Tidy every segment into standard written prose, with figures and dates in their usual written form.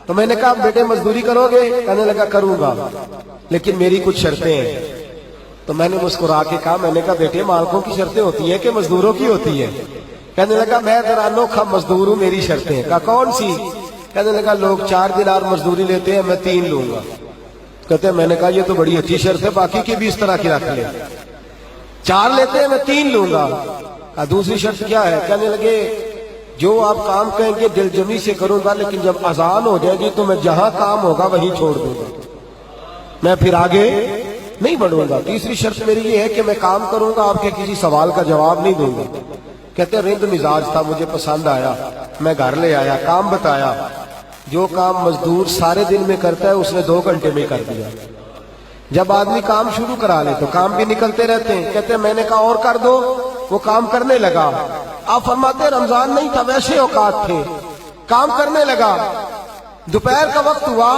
تو میں نے کہا بیٹے مزدوری کرو گے؟ کہنے لگا کروں گا لیکن میری کچھ شرطیں ہیں۔ تو میں نے مسکرا کے کہا، میں نے کہا بیٹے مالکوں کی شرطیں ہوتی ہیں کہ مزدوروں کی ہوتی ہیں؟ کہنے لگا میں ذرا انوکھا مزدور ہوں، میری شرطیں۔ کہا کون سی؟ کہنے لگا لوگ 4 دینار مزدوری لیتے ہیں، میں 3 لوں گا۔ کہتے ہیں میں نے کہا یہ تو بڑی اچھی شرط ہے، باقی کی بھی اس طرح کی رکھ لیں۔ 4 لیتے ہیں، میں 3 لوں گا۔ کہا دوسری شرط کیا ہے؟ کہنے لگے جو آپ کام کہیں گے دل جمی سے کروں گا، لیکن جب اذان ہو جائے گی تو میں جہاں کام ہوگا وہیں چھوڑ دوں گا، میں پھر آگے نہیں بڑھوں گا۔ تیسری شرط میری یہ ہے کہ میں کام کروں گا، آپ کے کسی سوال کا جواب نہیں دوں گا۔ کہتے ہیں رند مزاج تھا، مجھے پسند آیا، میں گھر لے آیا، کام بتایا۔ جو کام مزدور سارے دن میں کرتا ہے اس نے 2 گھنٹے میں کر دیا۔ جب آدمی کام شروع کرا لے تو کام بھی نکلتے رہتے ہیں۔ کہتے ہیں میں نے کہا اور کر دو، وہ کام کرنے لگا۔ آپ فرماتے رمضان نہیں تھا، ویسے اوقات تھے، کام کرنے لگا۔ دوپہر کا وقت ہوا،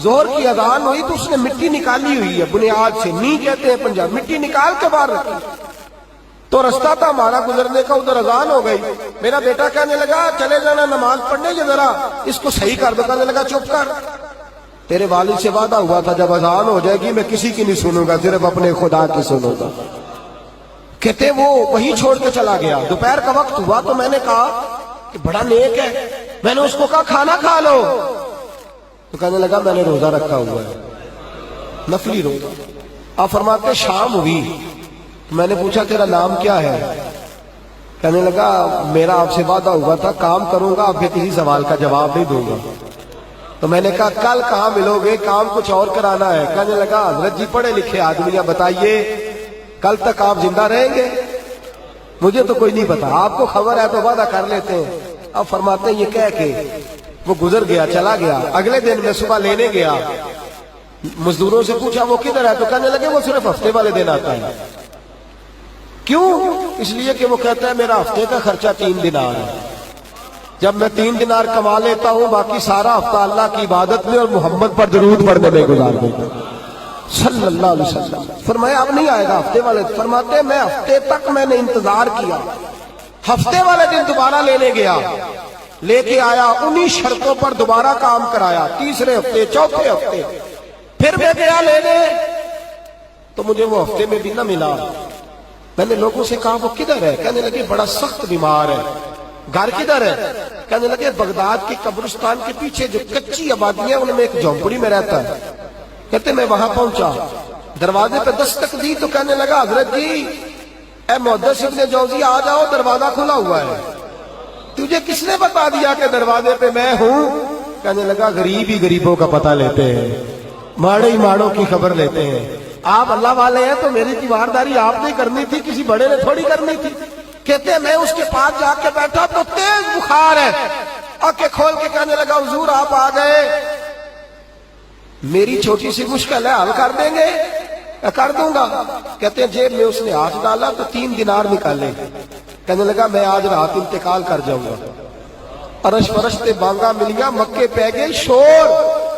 ظہر کی اذان ہوئی تو اس نے مٹی نکالی ہوئی ہے بنیاد سے، نی کہتے ہیں پنجاب، مٹی نکال کے باہر رکھی۔ تو رستہ تھا ہمارا گزرنے کا، ادھر اذان ہو گئی۔ میرا بیٹا کہنے لگا چلے جانا نماز پڑھنے، یہ ذرا اس کو صحیح کر دو۔ کہنے لگا چپ کر، تیرے والد سے وعدہ ہوا تھا جب اذان ہو جائے گی میں کسی کی نہیں سنوں گا، صرف اپنے خدا کی سنوں گا۔ کہتے وہ وہیں چھوڑ کے چلا گیا۔ دوپہر کا وقت ہوا تو میں نے کہا کہ بڑا نیک ہے، میں نے اس کو کہا کھانا کھا لو، تو کہنے لگا میں نے روزہ رکھا ہوا ہے، نفلی روزہ۔ آپ فرماتے شام ہوئی، میں نے پوچھا تیرا نام کیا ہے؟ کہنے لگا میرا آپ سے وعدہ ہوا تھا کام کروں گا، آپ کے کسی سوال کا جواب نہیں دوں گا۔ تو میں نے کہا کل کہاں ملو گے، کام کچھ اور کرانا ہے۔ کہنے لگا حضرت جی پڑھے لکھے آدمی ہیں، بتائیے کل تک آپ زندہ رہیں گے؟ مجھے تو کوئی نہیں پتا، آپ کو خبر ہے تو وعدہ کر لیتے ہیں۔ اب فرماتے ہیں یہ کہہ کے وہ گزر گیا، چلا گیا۔ اگلے دن میں صبح لینے گیا، مزدوروں سے پوچھا وہ کدھر ہے؟ تو کہنے لگے وہ صرف ہفتے والے دن آتا ہے۔ کیوں؟ اس لیے کہ وہ کہتا ہے میرا ہفتے کا خرچہ 3 دینار ہے، جب میں 3 دینار کما لیتا ہوں باقی سارا ہفتہ اللہ کی عبادت میں اور محمد پر درود پڑھنے میں گزار دیتا ہوں صلی اللہ علیہ وسلم۔ فرمایا اب نہیں آئے گا ہفتے والے۔ فرماتے میں ہفتے تک میں نے انتظار کیا، ہفتے والے دن دوبارہ لینے گیا، لے کے آیا، انہی شرطوں پر دوبارہ کام کرایا، تیسرے ہفتے، چوتھے ہفتے۔ پھر میں گیا لینے تو مجھے وہ ہفتے میں بھی نہ ملا۔ میں نے لوگوں سے کہا وہ کدھر ہے؟ کہنے لگے بڑا سخت بیمار ہے۔ گھر کدھر ہے؟ کہنے لگے بغداد کے قبرستان کے پیچھے جو کچی آبادیاں ان میں ایک جھونپڑی میں رہتا ہے۔ کہتے میں وہاں پہنچا، دروازے پہ دستک دی تو کہنے لگا حضرت جی اے محدث ابن جوزی آ جاؤ، دروازہ کھلا ہوا ہے۔ تجھے کس نے بتا دیا کہ دروازے پہ میں ہوں؟ کہنے لگا غریب ہی غریبوں کا پتہ لیتے ہیں، ماڑے ہی ماڑوں کی خبر لیتے ہیں۔ آپ اللہ والے ہیں تو میری تیوارداری آپ نے کرنی تھی، کسی بڑے نے تھوڑی کرنی تھی۔ کہتے ہیں میں اس کے پاس جا کے بیٹھا تو تیز بخار ہے، آنکھیں کھول کے کہنے لگا حضور آپ آ گئے، میری چھوٹی سی مشکل ہے، حل کر دیں گے؟ کر دوں گا۔ کہتے ہیں جیب میں اس نے ہاتھ ڈالا تو 3 دینار نکالے۔ کہنے لگا میں آج رات انتقال کر جاؤں گا۔ عرش فرش تے بانگا ملیا، مکے پہ گئے شور،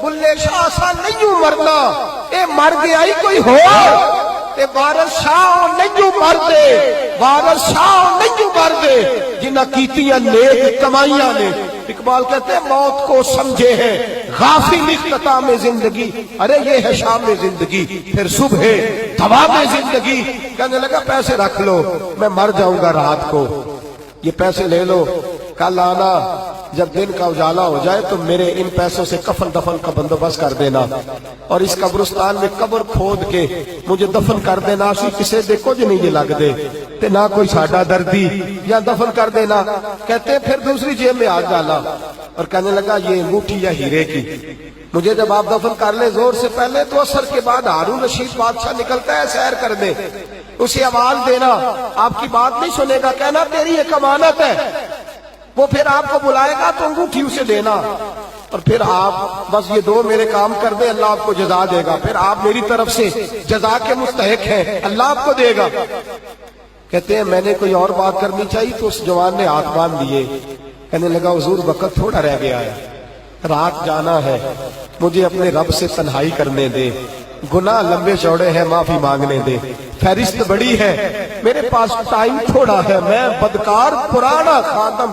بلے شاہ سا نہیں مرنا، اے مر گیا ہی کوئی ہو، اے وارث شاہ نہیں مر دے، وارث شاہ نہیں مر دے، جنہ کیتیاں نیک کمائیاں نے۔ اقبال کہتے ہیں موت کو سمجھے ہیں غافل اختتام زندگی، ارے یہ ہے شام زندگی پھر صبح دوام زندگی۔ کہنے لگا پیسے رکھ لو، میں مر جاؤں گا رات کو، یہ پیسے لے لو، کل آنا جب دن کا اجالا ہو جائے تو میرے ان پیسوں سے کفن دفن کا بندوبست کر دینا، اور اس قبرستان میں قبر کھود کے مجھے دفن کر دینا، اسی کسے دیکھو جو نہیں یہ لگ دے تے نہ کوئی ساڈا دردی، یا دفن کر دینا۔ کہتے ہیں پھر دوسری جیب میں ہاتھ ڈالا اور کہنے لگا یہ انگوٹھی یا ہیرے کی، مجھے جب آپ دفن کر لیں زور سے پہلے تو اثر کے بعد ہارون رشید بادشاہ نکلتا ہے سیر کرنے، اسے آواز دینا، آپ کی بات نہیں سنے گا، کہنا تیری ایک امانت ہے، وہ پھر آپ کو بلائے گا تو انگوٹھی اسے دینا، اور پھر آپ بس یہ 2 میرے کام کر دیں، اللہ آپ کو جزا دے گا، پھر آپ میری طرف سے جزا کے مستحق ہیں، اللہ آپ کو دے گا۔ کہتے ہیں میں نے کوئی اور بات کرنی چاہیے تو اس جوان نے ہاتھ باندھ دیے، کہنے لگا حضور وقت تھوڑا رہ گیا ہے، رات جانا ہے، مجھے اپنے رب سے تنہائی کرنے دے، گناہ لمبے چوڑے ہیں معافی مانگنے دے، فہرست بڑی ہے، میرے پاس ٹائم تھوڑا ہے، میں بدکار پرانا خادم،